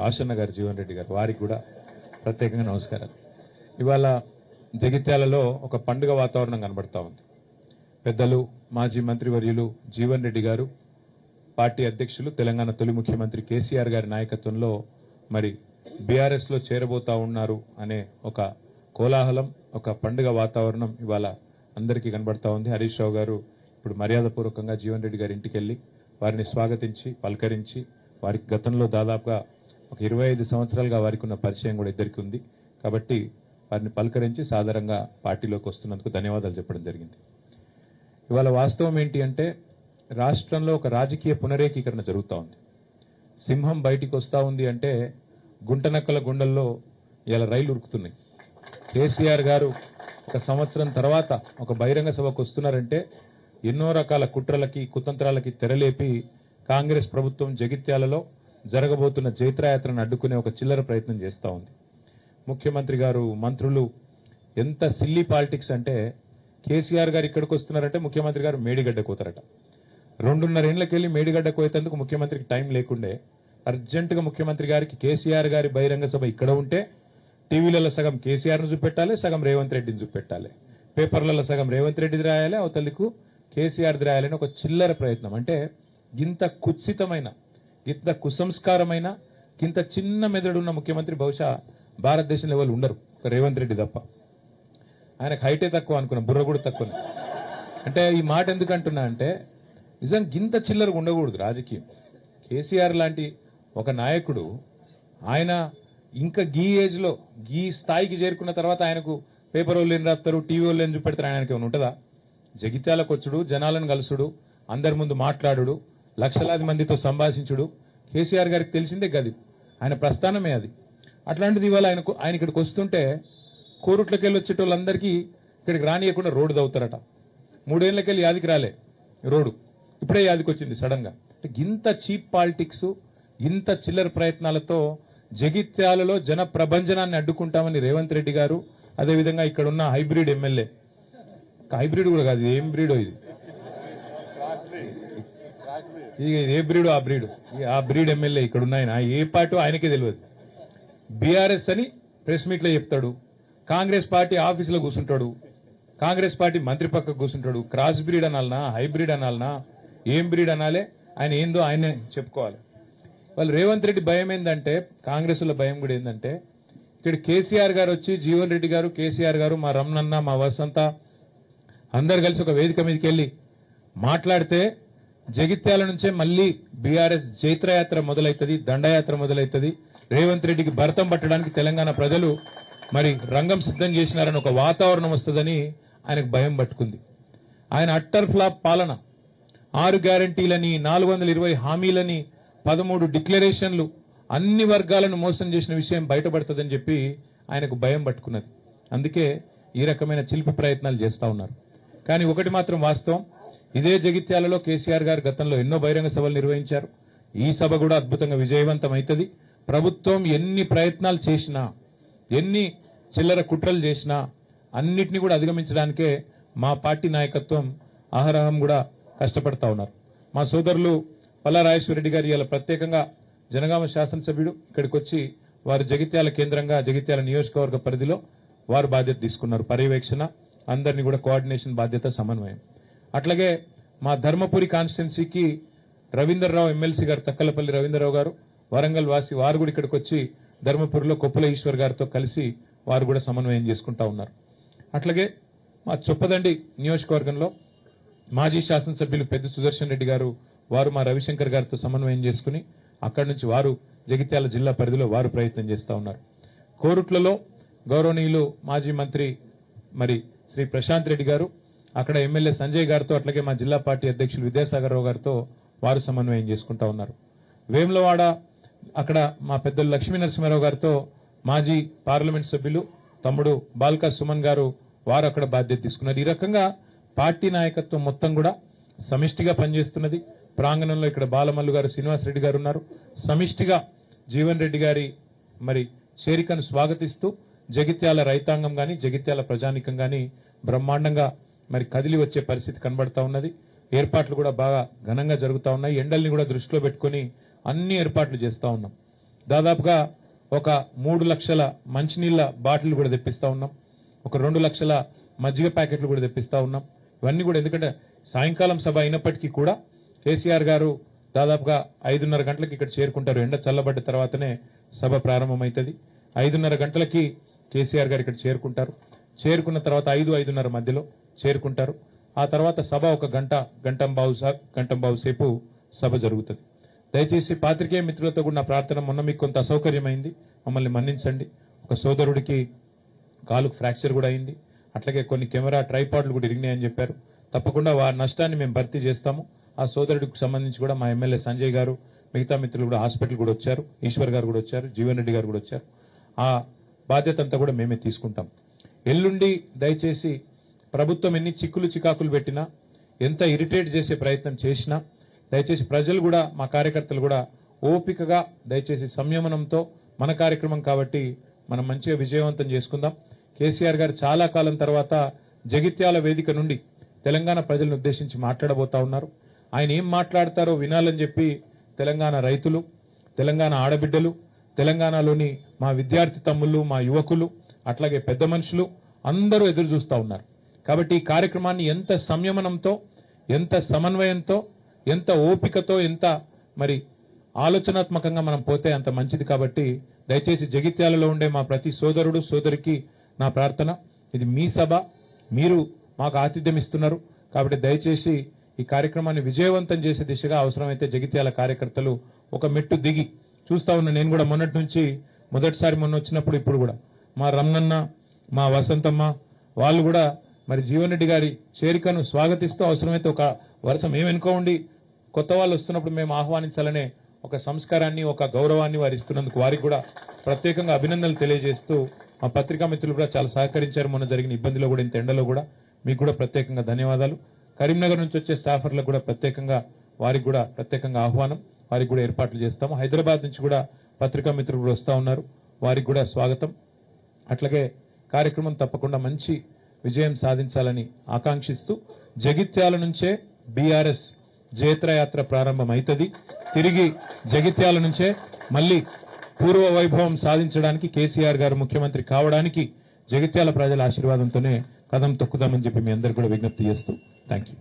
ఆశన్న గారు, జీవన్ రెడ్డి గారు, వారికి కూడా ప్రత్యేకంగా నమస్కారాలు. ఇవాళ జగిత్యాలలో ఒక పండుగ వాతావరణం కనబడతా ఉంది. పెద్దలు మాజీ మంత్రివర్యులు జీవన్ రెడ్డి గారు, పార్టీ అధ్యక్షులు, తెలంగాణ తొలి ముఖ్యమంత్రి కేసీఆర్ గారి నాయకత్వంలో మరి బీఆర్ఎస్ లో చేరబోతా ఉన్నారు అనే ఒక కోలాహలం, ఒక పండుగ వాతావరణం ఇవాళ అందరికీ కనబడతా ఉంది. హరీష్ రావు గారు ఇప్పుడు మర్యాదపూర్వకంగా జీవన్ రెడ్డి గారి ఇంటికి వెళ్లి వారిని స్వాగతించి పలకరించి, వారికి గతంలో దాదాపుగా ఒక 25 సంవత్సరాలుగా వారికి ఉన్న పరిచయం కూడా ఇద్దరికి ఉంది కాబట్టి వారిని పలకరించి సాధారణంగా పార్టీలోకి వస్తున్నందుకు ధన్యవాదాలు చెప్పడం జరిగింది. ఇవాళ వాస్తవం ఏంటి అంటే రాష్ట్రంలో ఒక రాజకీయ పునరేకీకరణ జరుగుతూ ఉంది. సింహం బయటికి వస్తూ ఉంది అంటే గుంటనక్కల గుండెల్లో ఇలా రైలు ఉరుకుతున్నాయి. కేసీఆర్ గారు ఒక సంవత్సరం తర్వాత ఒక బహిరంగ సభకు వస్తున్నారంటే ఎన్నో రకాల కుట్రలకి కుతంత్రాలకి తెరలేపి కాంగ్రెస్ ప్రభుత్వం జగిత్యాలలో జరగబోతున్న జైత్రయాత్రను అడ్డుకునే ఒక చిల్లర ప్రయత్నం చేస్తూ ఉంది. ముఖ్యమంత్రి గారు, మంత్రులు ఎంత సిల్లీ పాలిటిక్స్ అంటే కేసీఆర్ గారు ఇక్కడికి వస్తున్నారంటే ముఖ్యమంత్రి గారు మేడిగడ్డ కోతారట. 2.5 ఏళ్లకెళ్లి మేడిగడ్డ కోయేందుకు ముఖ్యమంత్రికి టైం లేకుండే అర్జెంటుగా ముఖ్యమంత్రి గారికి కేసీఆర్ గారి బహిరంగ సభ ఇక్కడ ఉంటే టీవీలలో సగం కేసీఆర్ను చూపెట్టాలి, సగం రేవంత్ రెడ్డిని చూపెట్టాలి, పేపర్లలో సగం రేవంత్ రెడ్డిది రాయాలి, అవతలికు కేసీఆర్ది రాయాలని ఒక చిల్లర ప్రయత్నం. అంటే గింత కుత్సితమైన, గింత కుసంస్కారమైన, గింత చిన్న మెదడున్న ముఖ్యమంత్రి బహుశా భారతదేశంలో ఎవరు ఉండరు, ఒక రేవంత్ రెడ్డి తప్ప. ఆయనకు హైటే తక్కువ అనుకున్నా, బుర్ర కూడా తక్కువ. అంటే ఈ మాట ఎందుకు అంటున్నా అంటే నిజం గింత చిల్లరగా ఉండకూడదు రాజకీయం. కేసీఆర్ లాంటి ఒక నాయకుడు ఆయన ఇంకా గీ ఏజ్ లో గీ స్థాయికి చేరుకున్న తర్వాత ఆయనకు పేపర్ వాళ్ళు ఏం రాస్తారు, టీవీ వాళ్ళు ఏం చూపెడతారు, ఆయనకి ఏమైనా ఉంటుందా? జగిత్యాలకు వచ్చుడు, జనాలను కలుసుడు, అందరి ముందు మాట్లాడుడు, లక్షలాది మందితో సంభాషించుడు కేసీఆర్ గారికి తెలిసిందే గది, ఆయన ప్రస్థానమే అది. అట్లాంటిది ఇవాళ ఆయన ఇక్కడికి వస్తుంటే కోరుట్లకి వెళ్ళి వచ్చేటోళ్ళందరికీ ఇక్కడికి రానియకుండా రోడ్డు దవ్వుతారట. 3 ఏళ్లకెళ్ళి యాదికి రాలే రోడ్డు, ఇప్పుడే యాదికి వచ్చింది సడన్ గా. ఇంత చీప్ పాలిటిక్స్, ఇంత చిల్లర ప్రయత్నాలతో జగిత్యాలలో జన ప్రభంజనాన్ని అడ్డుకుంటామని రేవంత్ రెడ్డి గారు, అదేవిధంగా ఇక్కడ ఉన్న హైబ్రిడ్ ఎమ్మెల్యే, హైబ్రిడ్ కూడా కాదు, ఏం బ్రీడో ఇది, ఏ బ్రీడో ఆ బ్రీడ్ ఎమ్మెల్యే ఇక్కడ ఉన్నాయన ఏ పార్టీ ఆయనకే తెలియదు. బీఆర్ఎస్ అని ప్రెస్ మీట్ లో చెప్తాడు, కాంగ్రెస్ పార్టీ ఆఫీసులో కూర్చుంటాడు, కాంగ్రెస్ పార్టీ మంత్రి పక్కకు కూర్చుంటాడు. క్రాస్ బ్రీడ్ అనాలనా, హైబ్రిడ్ అనాలనా, ఏం బ్రీడ్ అనాలే, ఆయన ఏందో ఆయనే చెప్పుకోవాలి. వాళ్ళు రేవంత్ రెడ్డి భయం ఏంటంటే, కాంగ్రెస్ లో భయం కూడా ఏంటంటే ఇక్కడ కేసీఆర్ గారు వచ్చి, జీవన్ రెడ్డి గారు, కేసీఆర్ గారు, మా రమణన్న, మా వసంత అందరు కలిసి ఒక వేదిక మీదకి వెళ్లి మాట్లాడితే జగిత్యాల నుంచే మళ్లీ బీఆర్ఎస్ జైత్రయాత్ర మొదలవుతుంది, దండయాత్ర మొదలవుతుంది, రేవంత్ రెడ్డికి భరతం పట్టడానికి తెలంగాణ ప్రజలు మరి రంగం సిద్ధం చేసినారని ఒక వాతావరణం వస్తుందని ఆయనకు భయం పట్టుకుంది. ఆయన అట్టర్ ఫ్లాప్ పాలన, 6 గ్యారంటీలని, 420 హామీలని, 13 డిక్లరేషన్లు, అన్ని వర్గాలను మోసం చేసిన విషయం బయటపడుతుందని చెప్పి ఆయనకు భయం పట్టుకున్నది. అందుకే ఈ రకమైన చిలిపి ప్రయత్నాలు చేస్తా ఉన్నారు. కానీ ఒకటి మాత్రం వాస్తవం, ఇదే జగిత్యాలలో కేసీఆర్ గారు గతంలో ఎన్నో బహిరంగ సభలు నిర్వహించారు. ఈ సభ కూడా అద్భుతంగా విజయవంతం అవుతుంది. ప్రభుత్వం ఎన్ని ప్రయత్నాలు చేసినా, ఎన్ని చిల్లర కుట్రలు చేసినా అన్నిటినీ కూడా అధిగమించడానికే మా పార్టీ నాయకత్వం అహరహం కూడా కష్టపడతా ఉన్నారు. మా సోదరులు పల్లా రాజేశ్వరరెడ్డి గారు ఇలా ప్రత్యేకంగా జనగామ శాసనసభ్యుడు ఇక్కడికి వచ్చి వారు జగిత్యాల కేంద్రంగా, జగిత్యాల నియోజకవర్గ పరిధిలో వారు బాధ్యత తీసుకున్నారు. పర్యవేక్షణ, అందరినీ కూడా కోఆర్డినేషన్ బాధ్యత, సమన్వయం. అట్లాగే మా ధర్మపురి కాన్స్టిట్యున్సీకి రవీందర్రావు ఎమ్మెల్సీ గారు, తక్కలపల్లి రవీందర్రావు గారు, వరంగల్ వాసి, వారు కూడా ఇక్కడికి వచ్చి ధర్మపురిలో కొప్పుల ఈశ్వర్ గారితో కలిసి వారు కూడా సమన్వయం చేసుకుంటా ఉన్నారు. అట్లాగే మా చొప్పదండి నియోజకవర్గంలో మాజీ శాసనసభ్యులు పెద్ద సుదర్శన్ రెడ్డి గారు, వారు మా రవిశంకర్ గారితో సమన్వయం చేసుకుని అక్కడి నుంచి వారు జగిత్యాల జిల్లా పరిధిలో వారు ప్రయత్నం చేస్తా ఉన్నారు. కోరుట్లలో గౌరవనీయులు మాజీ మంత్రి మరి శ్రీ ప్రశాంత్ రెడ్డి గారు, అక్కడ ఎమ్మెల్యే సంజయ్ గారితో, అట్లాగే మా జిల్లా పార్టీ అధ్యక్షులు విద్యాసాగర్ రావు గారితో వారు సమన్వయం చేసుకుంటా ఉన్నారు. వేములవాడ అక్కడ మా పెద్దలు లక్ష్మీ నరసింహారావు గారితో మాజీ పార్లమెంట్ సభ్యులు తమ్ముడు బాల్కా సుమన్ గారు, వారు అక్కడ బాధ్యత తీసుకున్నారు. ఈ రకంగా పార్టీ నాయకత్వం మొత్తం కూడా సమిష్టిగా పనిచేస్తున్నది. ప్రాంగణంలో ఇక్కడ బాలమల్లు గారు, శ్రీనివాసరెడ్డి గారు ఉన్నారు. సమిష్టిగా జీవన్ రెడ్డి గారి మరి చేరికను స్వాగతిస్తూ జగిత్యాల రైతాంగం గాని, జగిత్యాల ప్రజానికం గాని బ్రహ్మాండంగా మరి కదిలి వచ్చే పరిస్థితి కనబడతా ఉన్నది. ఏర్పాట్లు కూడా బాగా ఘనంగా జరుగుతా ఉన్నాయి. ఎండల్ని కూడా దృష్టిలో పెట్టుకుని అన్ని ఏర్పాట్లు చేస్తా ఉన్నాం. దాదాపుగా ఒక 3 లక్షల మంచినీళ్ల బాటిల్ కూడా తెప్పిస్తా ఉన్నాం. ఒక 2 లక్షల మజ్జిగ ప్యాకెట్లు కూడా తెప్పిస్తా ఉన్నాం. ఇవన్నీ కూడా ఎందుకంటే సాయంకాలం సభ అయినప్పటికీ కూడా కేసీఆర్ గారు దాదాపుగా 5:30 గంటలకు ఇక్కడ చేరుకుంటారు. ఎండ చల్లబడ్డ తర్వాతనే సభ ప్రారంభమవుతుంది. 5:30 గంటలకి కేసీఆర్ గారు ఇక్కడ చేరుకుంటారు. చేరుకున్న తర్వాత 5-5:30 మధ్యలో చేరుకుంటారు. ఆ తర్వాత సభ ఒక గంటంబావు సేపు సభ జరుగుతుంది. దయచేసి పాత్రికేయ మిత్రులతో కూడా నా ప్రార్థన, మొన్న మీకు కొంత అసౌకర్యమైంది, మమ్మల్ని మన్నించండి. ఒక సోదరుడికి కాలుకు ఫ్రాక్చర్ కూడా అయింది. అట్లాగే కొన్ని కెమెరా ట్రైపాడ్లు కూడా ఇరిగినాయని చెప్పారు. తప్పకుండా వారి నష్టాన్ని మేము భర్తీ చేస్తాము. ఆ సోదరుడికి సంబంధించి కూడా మా ఎమ్మెల్యే సంజయ్ గారు, మిగతా మిత్రులు కూడా హాస్పిటల్ కూడా వచ్చారు. ఈశ్వర్ గారు కూడా వచ్చారు, జీవన్ రెడ్డి గారు కూడా వచ్చారు. ఆ బాధ్యత అంతా కూడా మేమే తీసుకుంటాం. ఎల్లుండి దయచేసి ప్రభుత్వం ఎన్ని చిక్కులు చికాకులు పెట్టినా, ఎంత ఇరిటేట్ చేసే ప్రయత్నం చేసినా దయచేసి ప్రజలు కూడా, మా కార్యకర్తలు కూడా ఓపికగా దయచేసి సంయమనంతో మన కార్యక్రమం కాబట్టి మనం మంచిగా విజయవంతం చేసుకుందాం. కేసీఆర్ గారు చాలా కాలం తర్వాత జగిత్యాల వేదిక నుండి తెలంగాణ ప్రజలను ఉద్దేశించి మాట్లాడబోతా ఉన్నారు. ఆయన ఏం మాట్లాడతారో వినాలని చెప్పి తెలంగాణ రైతులు, తెలంగాణ ఆడబిడ్డలు, తెలంగాణలోని మా విద్యార్థి తమ్ముళ్ళు, మా యువకులు, అట్లాగే పెద్ద మనుషులు అందరూ ఎదురు చూస్తూ ఉన్నారు. కాబట్టి ఈ కార్యక్రమాన్ని ఎంత సంయమనంతో, ఎంత సమన్వయంతో, ఎంత ఓపికతో, ఎంత మరి ఆలోచనాత్మకంగా మనం పోతే అంత మంచిది. కాబట్టి దయచేసి జగిత్యాలలో ఉండే మా ప్రతి సోదరుడు సోదరికి నా ప్రార్థన, ఇది మీ సభ, మీరు మాకు ఆతిథ్యం ఇస్తున్నారు. కాబట్టి దయచేసి ఈ కార్యక్రమాన్ని విజయవంతం చేసే దిశగా అవసరమైతే జగిత్యాల కార్యకర్తలు ఒక మెట్టు దిగి చూస్తా ఉన్నా. నేను కూడా మొన్నటి నుంచి మొదటిసారి మొన్న వచ్చినప్పుడు ఇప్పుడు కూడా మా రమణన్న, మా వసంతమ్మ వాళ్ళు కూడా మరి జీవన్ రెడ్డి గారి చేరికను స్వాగతిస్తూ అవసరమైతే ఒక వరుస మేము వెనుక ఉండి కొత్త వాళ్ళు వస్తున్నప్పుడు మేము ఆహ్వానించాలనే ఒక సంస్కారాన్ని, ఒక గౌరవాన్ని వారు ఇస్తున్నందుకు వారికి కూడా ప్రత్యేకంగా అభినందనలు తెలియజేస్తూ, మా పత్రికా మిత్రులు కూడా చాలా సహకరించారు. మొన్న జరిగిన ఇబ్బందిలో కూడా, ఇంత ఎండలో కూడా మీకు కూడా ప్రత్యేకంగా ధన్యవాదాలు. కరీంనగర్ నుంచి వచ్చే స్టాఫర్లకు కూడా ప్రత్యేకంగా, వారికి కూడా ప్రత్యేకంగా ఆహ్వానం, వారికి కూడా ఏర్పాట్లు చేస్తాము. హైదరాబాద్ నుంచి కూడా పత్రికా మిత్రులు కూడా వస్తూ ఉన్నారు, వారికి కూడా స్వాగతం. అట్లాగే కార్యక్రమం తప్పకుండా మంచి విజయం సాధించాలని ఆకాంక్షిస్తూ, జగిత్యాల నుంచే బీఆర్ఎస్ జయత్రయాత్ర ప్రారంభం అవుతుంది. తిరిగి జగిత్యాల నుంచే మళ్లీ పూర్వ వైభవం సాధించడానికి, కేసీఆర్ గారు ముఖ్యమంత్రి కావడానికి జగిత్యాల ప్రజల ఆశీర్వాదంతోనే కదం తొక్కుదామని చెప్పి మీ అందరికీ కూడా విజ్ఞప్తి చేస్తూ థ్యాంక్ యూ.